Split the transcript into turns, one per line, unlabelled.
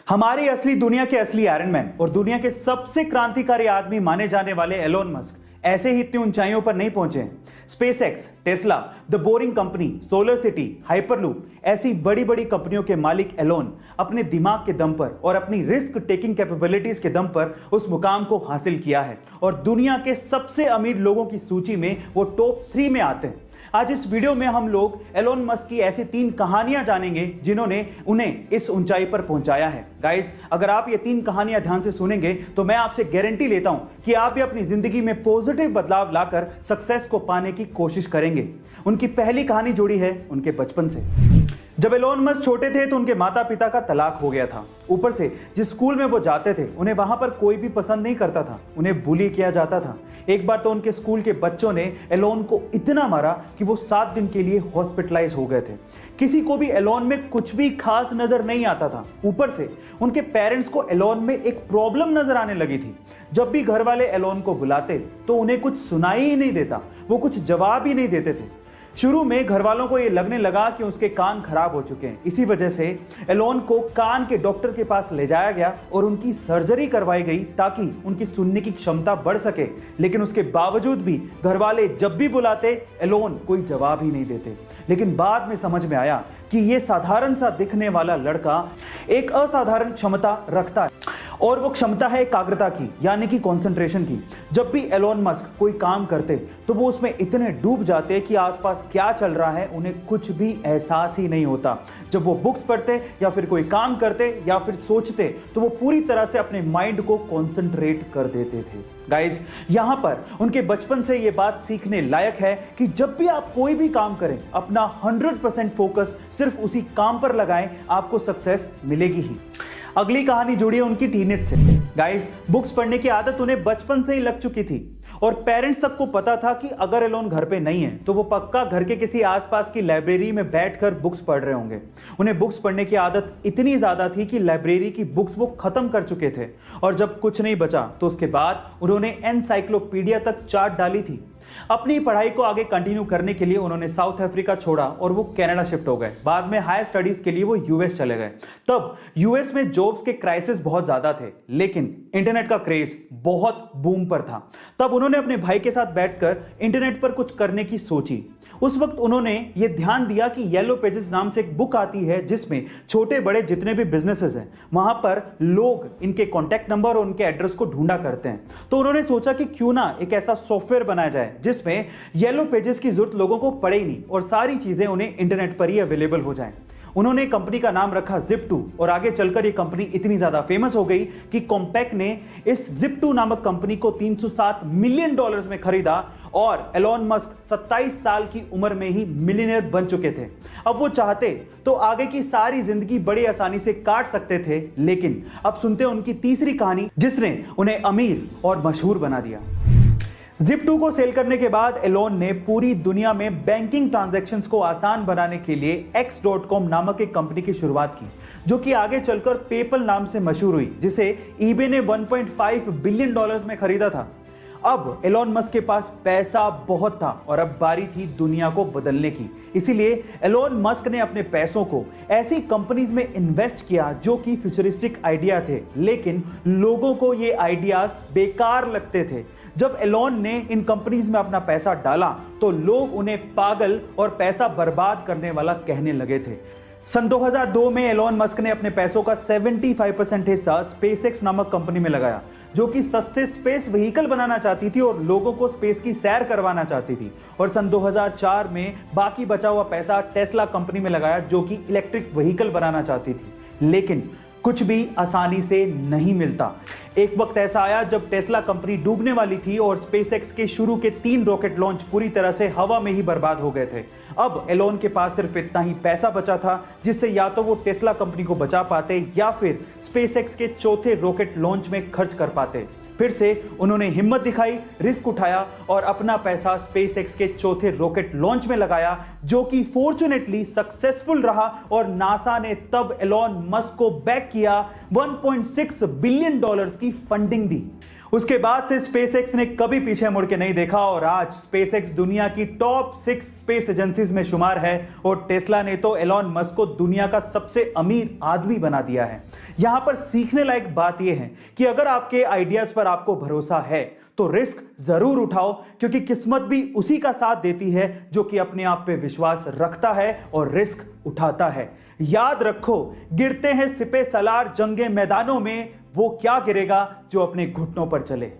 हमारी असली दुनिया के असली आयरन मैन और दुनिया के सबसे क्रांतिकारी आदमी माने जाने वाले एलोन मस्क ऐसे ही इतनी ऊंचाइयों पर नहीं पहुंचे हैं। SpaceX, Tesla, the boring company, solar city, hyperloop ऐसी बड़ी बड़ी कंपनियों के मालिक एलोन अपने दिमाग के दम पर और अपनी रिस्क टेकिंग कैपेबिलिटीज के दम पर उस मुकाम को हासिल किया है और दुनिया के सबसे अमीर लोगों की सूची में वो टॉप 3 में आते हैं। आज इस वीडियो में हम लोग एलोन मस्क की ऐसी 3 कहानियां जानेंगे जिन्होंने उन्हें इस ऊंचाई पर पहुंचाया है। गाइस, अगर आप ये 3 कहानियां ध्यान से सुनेंगे तो मैं आपसे गारंटी लेता हूं कि आप भी अपनी जिंदगी में पॉजिटिव बदलाव लाकर सक्सेस को पाने की कोशिश करेंगे। उनकी पहली कहानी जुड़ी है उनके बचपन से। जब एलोन मस्क छोटे थे तो उनके माता पिता का तलाक हो गया था। ऊपर से जिस स्कूल में वो जाते थे उन्हें वहां पर कोई भी पसंद नहीं करता था, उन्हें बुली किया जाता था। एक बार तो उनके स्कूल के बच्चों ने एलोन को इतना मारा कि वो 7 दिन के लिए हॉस्पिटलाइज हो गए थे। किसी को भी एलोन में कुछ भी खास नजर नहीं आता था। ऊपर से उनके पेरेंट्स को एलोन में एक प्रॉब्लम नजर आने लगी थी। जब भी घर वाले एलोन को बुलाते तो उन्हें कुछ सुनाई ही नहीं देता, वो कुछ जवाब ही नहीं देते थे। शुरू में घर वालों को यह लगने लगा कि उसके कान खराब हो चुके हैं। इसी वजह से एलोन को कान के डॉक्टर के पास ले जाया गया और उनकी सर्जरी करवाई गई ताकि उनकी सुनने की क्षमता बढ़ सके। लेकिन उसके बावजूद भी घर वाले जब भी बुलाते एलोन कोई जवाब ही नहीं देते। लेकिन बाद में समझ में आया कि यह साधारण सा दिखने वाला लड़का एक असाधारण क्षमता रखता है और वो क्षमता है एकाग्रता की, यानी कि कंसंट्रेशन की। जब भी एलोन मस्क कोई काम करते तो वो उसमें इतने डूब जाते कि आसपास क्या चल रहा है उन्हें कुछ भी एहसास ही नहीं होता। जब वो बुक्स पढ़ते या फिर कोई काम करते या फिर सोचते तो वो पूरी तरह से अपने माइंड को कंसंट्रेट कर देते थे। गाइस, यहां पर उनके बचपन से ये बात सीखने लायक है कि जब भी आप कोई भी काम करें अपना 100% फोकस सिर्फ उसी काम पर लगाएं, आपको सक्सेस मिलेगी ही। अगली कहानी जुड़ी है उनकी टीनेज से। गाइस, बुक्स पढ़ने की आदत उन्हें बचपन से ही लग चुकी थी और पेरेंट्स तक को पता था कि अगर एलोन घर पे नहीं है तो वो पक्का घर के किसी आसपास की लाइब्रेरी में बैठकर बुक्स पढ़ रहे होंगे। उन्हें बुक्स पढ़ने की आदत इतनी ज्यादा थी कि लाइब्रेरी की बुक्स वो खत्म कर चुके थे और जब कुछ नहीं बचा तो उसके बाद उन्होंने एनसाइक्लोपीडिया तक चाट डाली थी। अपनी पढ़ाई को आगे कंटिन्यू करने के लिए उन्होंने साउथ अफ्रीका छोड़ा और वो कनाडा शिफ्ट हो गए। बाद में हायर स्टडीज के लिए वो यूएस चले गए। तब यूएस में जॉब्स के क्राइसिस बहुत ज्यादा थे, लेकिन इंटरनेट का क्रेज बहुत बूम पर था। तब उन्होंने अपने भाई के साथ बैठकर इंटरनेट पर कुछ करने की सोची। उस वक्त उन्होंने ये ध्यान दिया कि येलो पेजेस नाम से एक बुक आती है जिसमें छोटे बड़े जितने भी बिजनेसेस हैं वहां पर लोग इनके कॉन्टैक्ट नंबर और उनके एड्रेस को ढूंढा करते हैं। तो उन्होंने सोचा कि क्यों ना एक ऐसा सॉफ्टवेयर बनाया जाए जिसमें येलो पेजेस की जरूरत लोगों को पड़े ही नहीं और सारी चीजें उन्हें इंटरनेट पर ही अवेलेबल हो जाएं। उन्होंने कंपनी का नाम रखा Zip2 और आगे चलकर यह कंपनी इतनी ज्यादा फेमस हो गई कि कॉम्पैक्ट ने इस Zip2 नामक कंपनी को $307 मिलियन में खरीदा और एलोन मस्क 27 साल की उम्र में ही मिलियनेयर बन चुके थे। अब वो चाहते तो आगे की सारी जिंदगी बड़ी आसानी से काट सकते थे, लेकिन अब सुनते हैं उनकी तीसरी कहानी जिसने उन्हें अमीर और मशहूर बना दिया। Zip2 को सेल करने के बाद एलोन ने पूरी दुनिया में बैंकिंग ट्रांजैक्शंस को आसान बनाने के लिए X.com नामक एक कंपनी की शुरुआत की, जो कि आगे चलकर पेपल नाम से मशहूर हुई, जिसे eBay ने $1.5 बिलियन में खरीदा था। अब एलोन मस्क के पास पैसा बहुत था और अब बारी थी दुनिया को बदलने की। इसीलिए एलोन मस्क ने अपने पैसों को ऐसी कंपनीज में इन्वेस्ट किया जो कि फ्यूचरिस्टिक आइडिया थे, लेकिन लोगों को ये आइडियाज बेकार लगते थे। जब एलोन ने इन कंपनीज में अपना पैसा डाला तो लोग उन्हें पागल और पैसा बर्बाद करने वाला कहने लगे थे। सन 2002 में एलोन मस्क ने अपने पैसों का 75% हिस्सा स्पेसएक्स नामक कंपनी में लगाया, जो कि सस्ते स्पेस व्हीकल बनाना चाहती थी और लोगों को स्पेस की सैर करवाना चाहती थी। और सन 2004 में बाकी बचा हुआ पैसा टेस्ला कंपनी में लगाया, जो कि इलेक्ट्रिक व्हीकल बनाना चाहती थी। लेकिन कुछ भी आसानी से नहीं मिलता। एक वक्त ऐसा आया जब टेस्ला कंपनी डूबने वाली थी और स्पेसएक्स के शुरू के 3 रॉकेट लॉन्च पूरी तरह से हवा में ही बर्बाद हो गए थे। अब एलोन के पास सिर्फ इतना ही पैसा बचा था जिससे या तो वो टेस्ला कंपनी को बचा पाते या फिर स्पेसएक्स के चौथे रॉकेट लॉन्च में खर्च कर पाते। फिर से उन्होंने हिम्मत दिखाई, रिस्क उठाया और अपना पैसा स्पेसएक्स के चौथे रॉकेट लॉन्च में लगाया, जो कि फॉर्चुनेटली सक्सेसफुल रहा और नासा ने तब एलोन मस्क को बैक किया, $1.6 बिलियन की फंडिंग दी। उसके बाद से स्पेसएक्स ने कभी पीछे मुड़ के नहीं देखा और आज स्पेसएक्स दुनिया की टॉप 6 स्पेस एजेंसीज में शुमार है और टेस्ला ने तो एलोन मस्क को दुनिया का सबसे अमीर आदमी बना दिया है। यहां पर सीखने लायक बात यह है कि अगर आपके आइडियाज पर आपको भरोसा है तो रिस्क जरूर उठाओ, क्योंकि किस्मत भी उसी का साथ देती है जो कि अपने आप पे विश्वास रखता है और रिस्क उठाता है। याद रखो, गिरते हैं सिपे सलार जंगे मैदानों में, वो क्या गिरेगा जो अपने घुटनों पर चले।